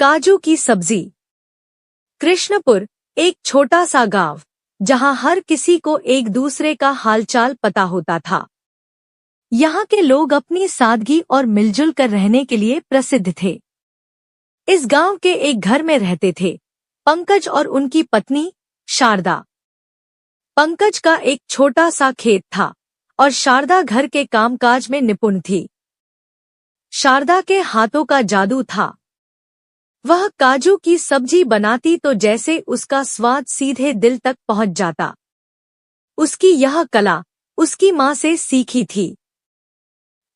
काजू की सब्जी। कृष्णपुर एक छोटा सा गांव, जहां हर किसी को एक दूसरे का हालचाल पता होता था। यहाँ के लोग अपनी सादगी और मिलजुल कर रहने के लिए प्रसिद्ध थे। इस गांव के एक घर में रहते थे पंकज और उनकी पत्नी शारदा। पंकज का एक छोटा सा खेत था और शारदा घर के कामकाज में निपुण थी। शारदा के हाथों का जादू था। वह काजू की सब्जी बनाती तो जैसे उसका स्वाद सीधे दिल तक पहुंच जाता। उसकी यह कला उसकी माँ से सीखी थी।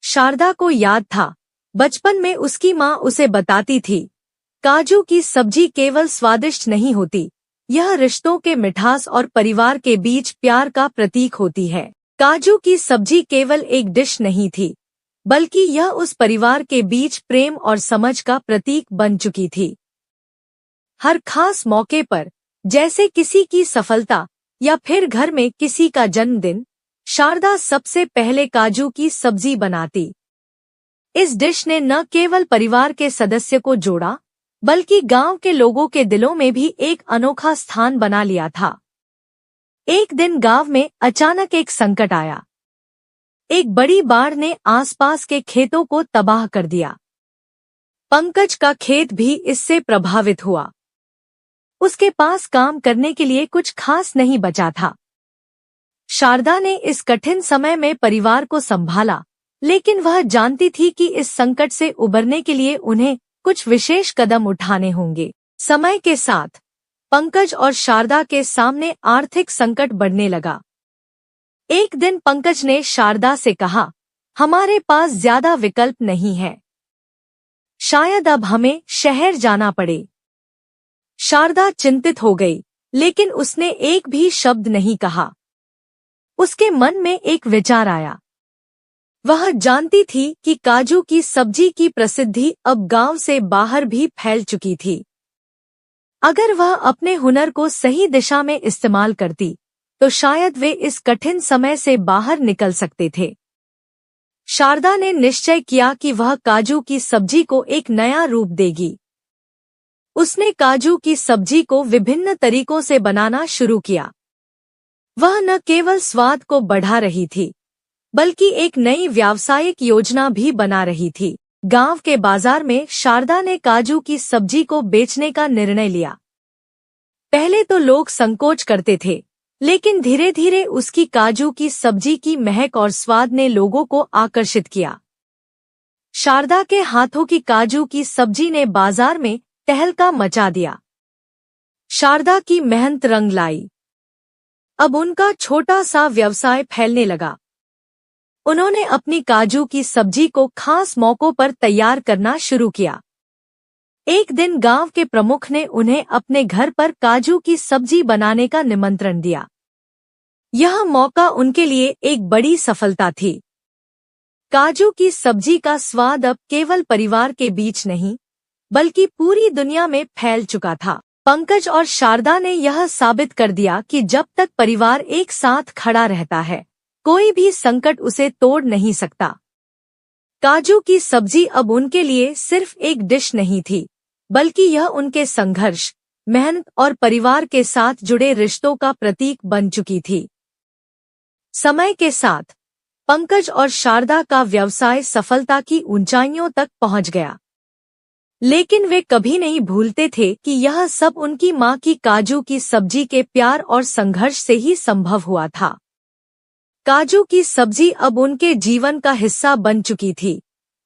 शारदा को याद था, बचपन में उसकी माँ उसे बताती थी, काजू की सब्जी केवल स्वादिष्ट नहीं होती, यह रिश्तों के मिठास और परिवार के बीच प्यार का प्रतीक होती है। काजू की सब्जी केवल एक डिश नहीं थी, बल्कि यह उस परिवार के बीच प्रेम और समझ का प्रतीक बन चुकी थी। हर खास मौके पर, जैसे किसी की सफलता या फिर घर में किसी का जन्मदिन, शारदा सबसे पहले काजू की सब्जी बनाती। इस डिश ने न केवल परिवार के सदस्य को जोड़ा, बल्कि गांव के लोगों के दिलों में भी एक अनोखा स्थान बना लिया था। एक दिन गांव में अचानक एक संकट आया। एक बड़ी बाढ़ ने आसपास के खेतों को तबाह कर दिया। पंकज का खेत भी इससे प्रभावित हुआ। उसके पास काम करने के लिए कुछ खास नहीं बचा था। शारदा ने इस कठिन समय में परिवार को संभाला, लेकिन वह जानती थी कि इस संकट से उबरने के लिए उन्हें कुछ विशेष कदम उठाने होंगे। समय के साथ पंकज और शारदा के सामने आर्थिक संकट बढ़ने लगा। एक दिन पंकज ने शारदा से कहा, हमारे पास ज्यादा विकल्प नहीं है, शायद अब हमें शहर जाना पड़े। शारदा चिंतित हो गई, लेकिन उसने एक भी शब्द नहीं कहा। उसके मन में एक विचार आया। वह जानती थी कि काजू की सब्जी की प्रसिद्धि अब गांव से बाहर भी फैल चुकी थी। अगर वह अपने हुनर को सही दिशा में इस्तेमाल करती, तो शायद वे इस कठिन समय से बाहर निकल सकते थे। शारदा ने निश्चय किया कि वह काजू की सब्जी को एक नया रूप देगी। उसने काजू की सब्जी को विभिन्न तरीकों से बनाना शुरू किया। वह न केवल स्वाद को बढ़ा रही थी, बल्कि एक नई व्यावसायिक योजना भी बना रही थी। गांव के बाजार में शारदा ने काजू की सब्जी को बेचने का निर्णय लिया। पहले तो लोग संकोच करते थे, लेकिन धीरे धीरे उसकी काजू की सब्जी की महक और स्वाद ने लोगों को आकर्षित किया। शारदा के हाथों की काजू की सब्जी ने बाजार में तहलका मचा दिया। शारदा की मेहनत रंग लाई। अब उनका छोटा सा व्यवसाय फैलने लगा। उन्होंने अपनी काजू की सब्जी को खास मौकों पर तैयार करना शुरू किया। एक दिन गांव के प्रमुख ने उन्हें अपने घर पर काजू की सब्जी बनाने का निमंत्रण दिया। यह मौका उनके लिए एक बड़ी सफलता थी। काजू की सब्जी का स्वाद अब केवल परिवार के बीच नहीं, बल्कि पूरी दुनिया में फैल चुका था। पंकज और शारदा ने यह साबित कर दिया कि जब तक परिवार एक साथ खड़ा रहता है, कोई भी संकट उसे तोड़ नहीं सकता। काजू की सब्जी अब उनके लिए सिर्फ एक डिश नहीं थी, बल्कि यह उनके संघर्ष, मेहनत और परिवार के साथ जुड़े रिश्तों का प्रतीक बन चुकी थी। समय के साथ पंकज और शारदा का व्यवसाय सफलता की ऊंचाइयों तक पहुंच गया, लेकिन वे कभी नहीं भूलते थे कि यह सब उनकी मां की काजू की सब्जी के प्यार और संघर्ष से ही संभव हुआ था। काजू की सब्जी अब उनके जीवन का हिस्सा बन चुकी थी,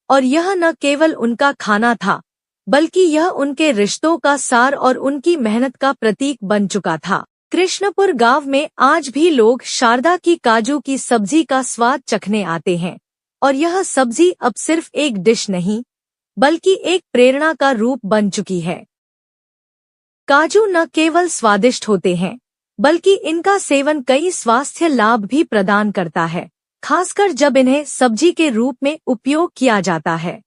और यह न केवल उनका खाना था, बल्कि यह उनके रिश्तों का सार और उनकी मेहनत का प्रतीक बन चुका था। कृष्णपुर गांव में आज भी लोग शारदा की काजू की सब्जी का स्वाद चखने आते हैं, और यह सब्जी अब सिर्फ एक डिश नहीं, बल्कि एक प्रेरणा का रूप बन चुकी है। काजू न केवल स्वादिष्ट होते हैं, बल्कि इनका सेवन कई स्वास्थ्य लाभ भी प्रदान करता है, खासकर जब इन्हें सब्जी के रूप में उपयोग किया जाता है।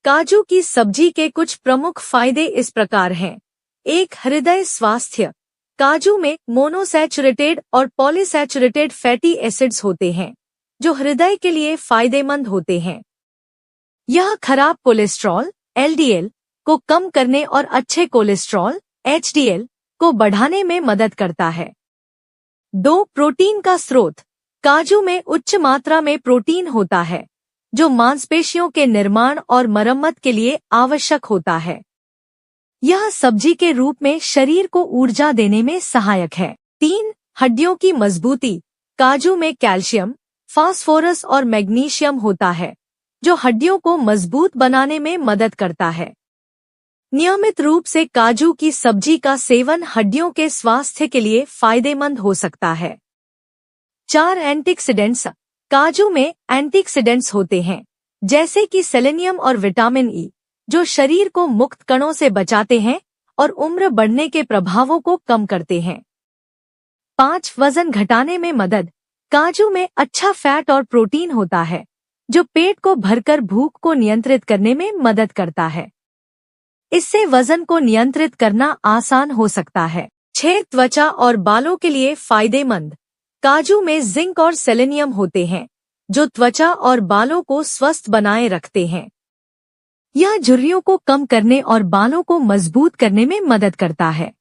काजू की सब्जी के कुछ प्रमुख फायदे इस प्रकार हैं। 1. हृदय स्वास्थ्य। काजू में मोनोसैचुरेटेड और पॉलीसैचुरेटेड फैटी एसिड्स होते हैं, जो हृदय के लिए फायदेमंद होते हैं। यह खराब कोलेस्ट्रॉल, LDL को कम करने और अच्छे कोलेस्ट्रॉल HDL को बढ़ाने में मदद करता है। 2. प्रोटीन का स्रोत। काजू में उच्च मात्रा में प्रोटीन होता है, जो मांसपेशियों के निर्माण और मरम्मत के लिए आवश्यक होता है। यह सब्जी के रूप में शरीर को ऊर्जा देने में सहायक है। 3. हड्डियों की मजबूती। काजू में कैल्शियम, फास्फोरस और मैग्नीशियम होता है, जो हड्डियों को मजबूत बनाने में मदद करता है। नियमित रूप से काजू की सब्जी का सेवन हड्डियों के स्वास्थ्य के लिए फायदेमंद हो सकता है। 4. एंटीऑक्सीडेंट्स। काजू में एंटीऑक्सीडेंट्स होते हैं, जैसे कि सेलेनियम और विटामिन ई, जो शरीर को मुक्त कणों से बचाते हैं और उम्र बढ़ने के प्रभावों को कम करते हैं। 5. वजन घटाने में मदद। काजू में अच्छा फैट और प्रोटीन होता है, जो पेट को भरकर भूख को नियंत्रित करने में मदद करता है। इससे वजन को नियंत्रित करना आसान हो सकता है। 6. त्वचा और बालों के लिए फायदेमंद। काजू में जिंक और सेलेनियम होते हैं, जो त्वचा और बालों को स्वस्थ बनाए रखते हैं। यह झुर्रियों को कम करने और बालों को मजबूत करने में मदद करता है।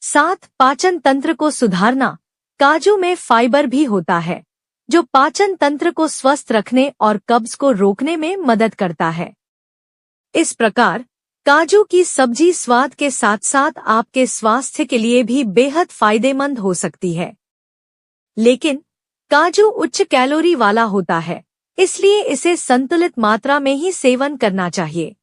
7. पाचन तंत्र को सुधारना। काजू में फाइबर भी होता है, जो पाचन तंत्र को स्वस्थ रखने और कब्ज को रोकने में मदद करता है। इस प्रकार काजू की सब्जी स्वाद के साथ साथ आपके स्वास्थ्य के लिए भी बेहद फायदेमंद हो सकती है। लेकिन काजू उच्च कैलोरी वाला होता है, इसलिए इसे संतुलित मात्रा में ही सेवन करना चाहिए।